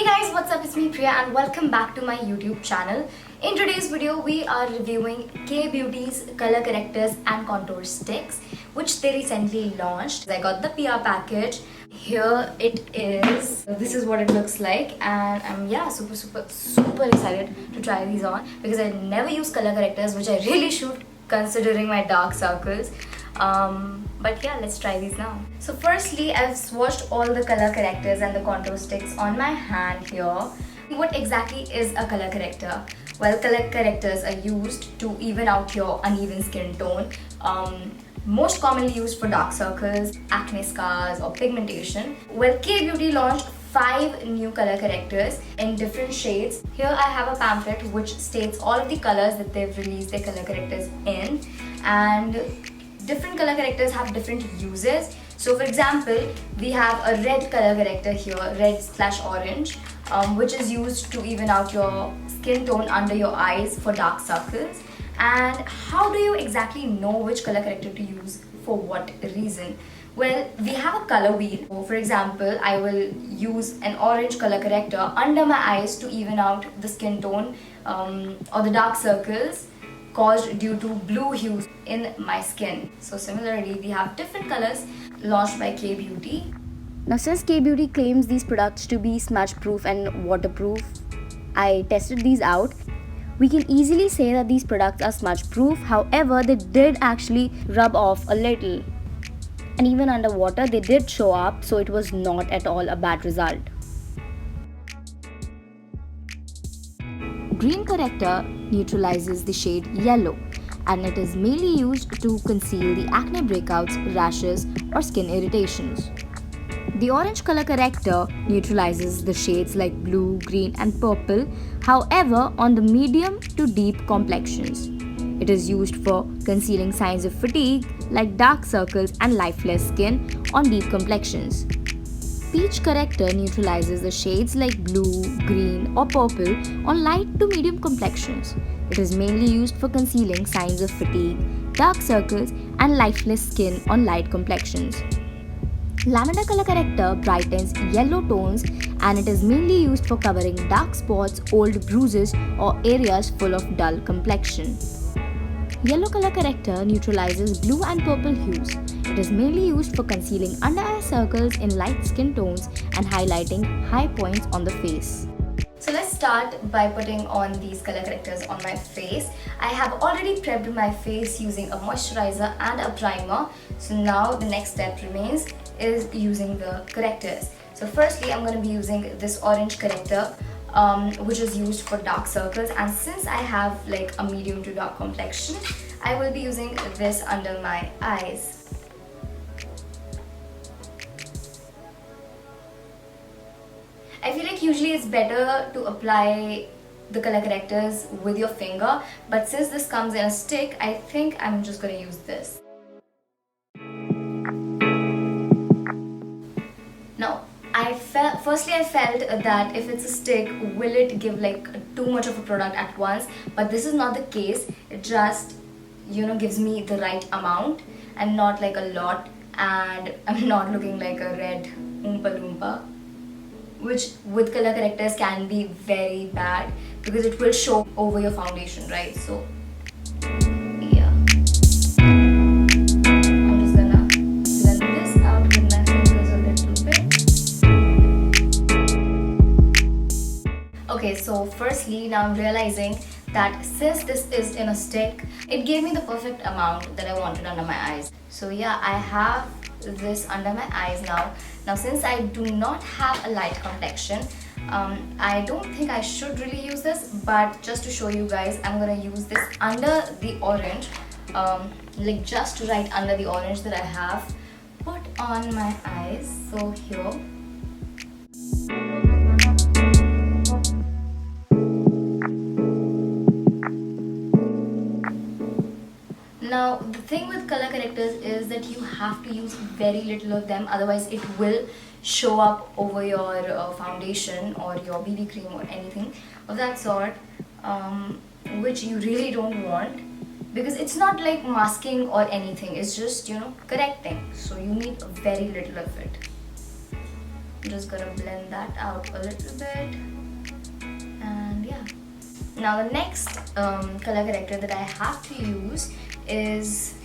guys, what's up? It's me Priya and welcome back to my YouTube channel. In today's video, we are reviewing K-Beauty's color correctors and contour sticks, which they recently launched. I got the PR package. Here it is. This is what it looks like, and I'm super excited to try these on because I never use color correctors, which I really should considering my dark circles. But yeah, let's try these now. So firstly, I've swatched all the color correctors and the contour sticks on my hand here. What exactly is a color corrector? Well, color correctors are used to even out your uneven skin tone. Most commonly used for dark circles, acne scars or pigmentation. Well, K-Beauty launched 5 new color correctors in different shades. Here I have a pamphlet which states all of the colors that they've released their color correctors in, and different color correctors have different uses. So for example, we have a red color corrector here, red/orange, which is used to even out your skin tone under your eyes for dark circles. And how do you exactly know which color corrector to use for what reason? Well, we have a color wheel. So for example, I will use an orange color corrector under my eyes to even out the skin tone or the dark circles caused due to blue hues in my skin. So similarly, we have different colors launched by K-Beauty. Now, since K-Beauty claims these products to be smudge proof and waterproof, I tested these out. We can easily say that these products are smudge proof. However, they did actually rub off a little, and even underwater they did show up, so it was not at all a bad result. Green corrector neutralizes the shade yellow, and it is mainly used to conceal the acne breakouts, rashes or skin irritations. The orange color corrector neutralizes the shades like blue, green and purple, however on the medium to deep complexions. It is used for concealing signs of fatigue like dark circles and lifeless skin on deep complexions. Peach corrector neutralizes the shades like blue, green or purple on light to medium complexions. It is mainly used for concealing signs of fatigue, dark circles and lifeless skin on light complexions. Lavender color corrector brightens yellow tones, and it is mainly used for covering dark spots, old bruises or areas full of dull complexion. Yellow color corrector neutralizes blue and purple hues. It is mainly used for concealing under eye circles in light skin tones and highlighting high points on the face. So let's start by putting on these color correctors on my face. I have already prepped my face using a moisturizer and a primer. So now the next step remains is using the correctors. So firstly, I'm going to be using this orange corrector, which is used for dark circles, and since I have like a medium to dark complexion, I will be using this under my eyes. I feel like usually it's better to apply the color correctors with your finger, but since this comes in a stick, I think I'm just going to use this. Now, I felt that if it's a stick, will it give like too much of a product at once? But this is not the case. It just, gives me the right amount and not like a lot, and I'm not looking like a red Oompa Loompa, which with color correctors can be very bad because it will show over your foundation, right? So yeah, I'm just gonna blend this out with my fingers a little bit. Okay, so firstly, now I'm realizing that since this is in a stick, it gave me the perfect amount that I wanted under my eyes. So yeah, I have this under my eyes now. Now since I do not have a light complexion, I don't think I should really use this, but just to show you guys, I'm gonna use this under the orange, like just right under the orange that I have put on my eyes. So here. Now the thing with color correctors is that you have to use very little of them, otherwise it will show up over your foundation or your BB cream or anything of that sort, which you really don't want because it's not like masking or anything, it's just correcting, so you need very little of it. I'm just gonna blend that out a little bit. And yeah. Now the next color corrector that I have to use is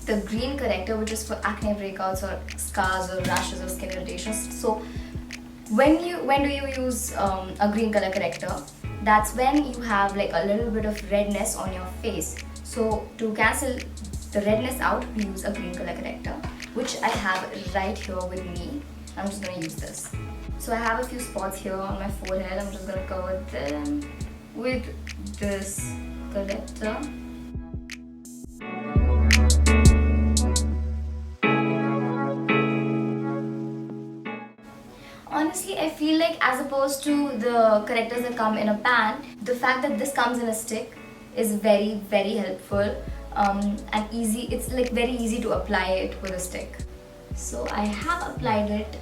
the green corrector, which is for acne breakouts or scars or rashes or skin irritations. So when do you use a green color corrector? That's when you have like a little bit of redness on your face. So to cancel the redness out, we use a green color corrector, which I have right here with me. I'm just gonna use this. So I have a few spots here on my forehead. I'm just gonna cover them with this corrector. Honestly, I feel like as opposed to the correctors that come in a pan, the fact that this comes in a stick is very, very helpful and easy. It's like very easy to apply it with a stick. So I have applied it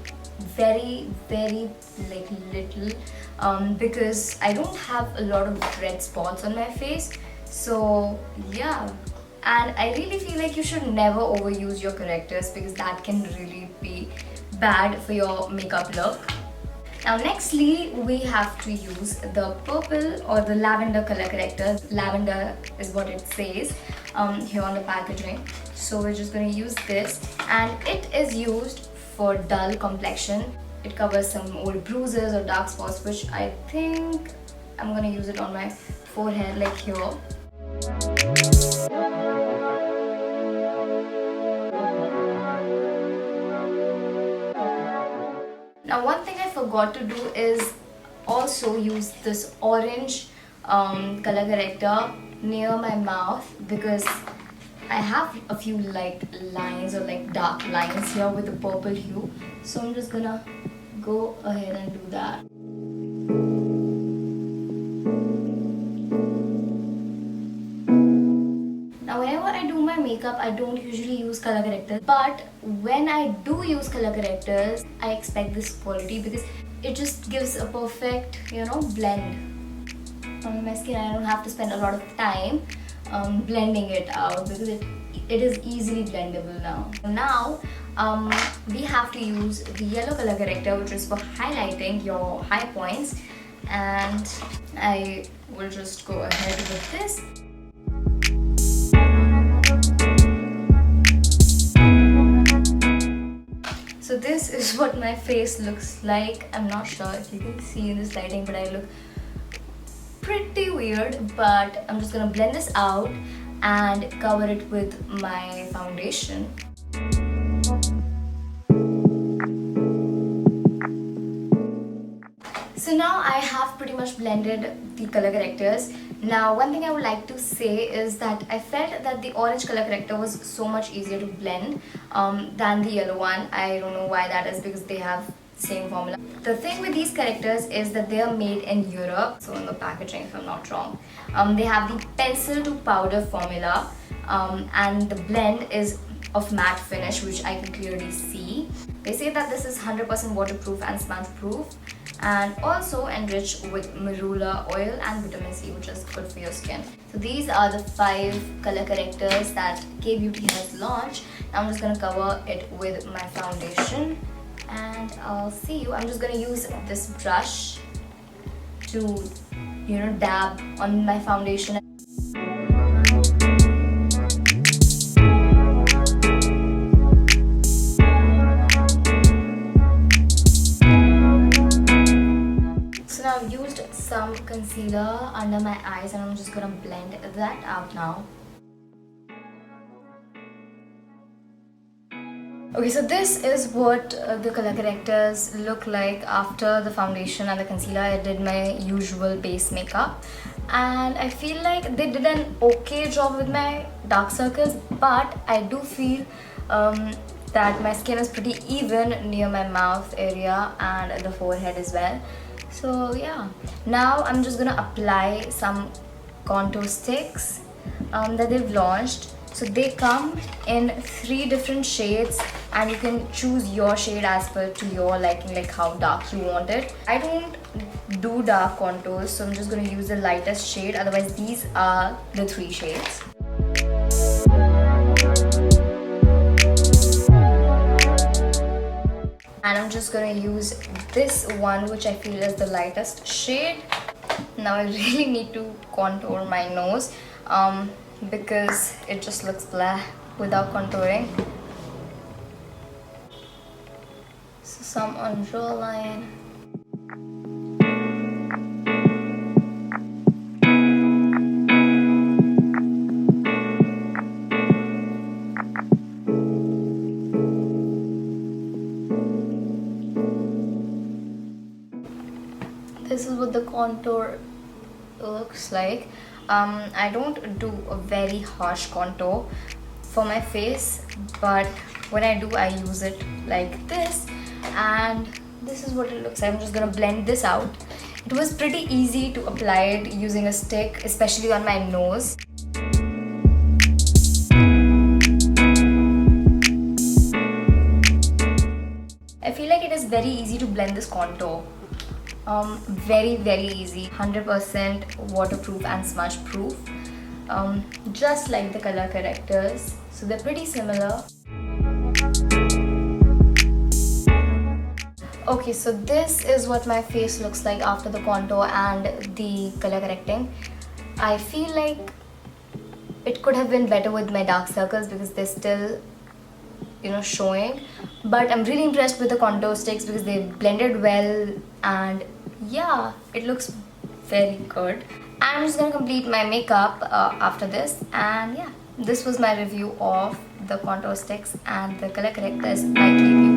very, very like little because I don't have a lot of red spots on my face. So yeah, and I really feel like you should never overuse your correctors because that can really be bad for your makeup look. Now nextly, we have to use the purple or the lavender color corrector. Lavender is what it says here on the packaging. So we're just going to use this, and it is used for dull complexion. It covers some old bruises or dark spots, which I think I'm going to use it on my forehead like here. Now one thing I forgot to do is also use this orange color corrector near my mouth because I have a few like lines or like dark lines here with the purple hue. So I'm just gonna go ahead and do that. Now whenever I do my makeup, I don't usually use color correctors, but when I do use color correctors, I expect this quality because it just gives a perfect, blend on my skin. I don't have to spend a lot of time blending it out because it is easily blendable now. Now we have to use the yellow color corrector, which is for highlighting your high points, and I will just go ahead with this. So this is what my face looks like. I'm not sure if you can see in this lighting, but I look pretty weird. But I'm just gonna blend this out and cover it with my foundation. So now I have pretty much blended the color correctors. Now one thing I would like to say is that I felt that the orange color corrector was so much easier to blend than the yellow one. I don't know why that is because they have the same formula. The thing with these correctors is that they are made in Europe, so in the packaging if I'm not wrong. They have the pencil to powder formula and the blend is of matte finish, which I can clearly see. They say that this is 100% waterproof and smudge proof, and also enriched with marula oil and vitamin C, which is good for your skin. So these are the 5 color correctors that K-Beauty has launched. Now I'm just going to cover it with my foundation and I'll see you. I'm just going to use this brush to dab on my foundation. I've used some concealer under my eyes and I'm just gonna blend that out now. Okay, so this is what the color correctors look like after the foundation and the concealer. I did my usual base makeup and I feel like they did an okay job with my dark circles, but I do feel that my skin is pretty even near my mouth area and the forehead as well. So yeah, now I'm just gonna apply some contour sticks that they've launched. So they come in 3 different shades and you can choose your shade as per to your liking, like how dark you want it. I don't do dark contours, so I'm just gonna use the lightest shade. Otherwise these are the 3 shades. and I'm just gonna use this one, which I feel is the lightest shade. Now I really need to contour my nose because it just looks blah without contouring. So some on jawline. This is what the contour looks like. I don't do a very harsh contour for my face, but when I do, I use it like this, and this is what it looks like. I'm just gonna blend this out. It was pretty easy to apply it using a stick, especially on my nose. I feel like it is very easy to blend this contour. Very easy, 100% waterproof and smudge proof, just like the color correctors, so they're pretty similar. Okay, so this is what my face looks like after the contour and the color correcting. I feel like it could have been better with my dark circles because they're still, showing, but I'm really impressed with the contour sticks because they blended well, and yeah, it looks very good. I'm just gonna complete my makeup after this, and yeah, this was my review of the contour sticks and the color correctors by KBeauty.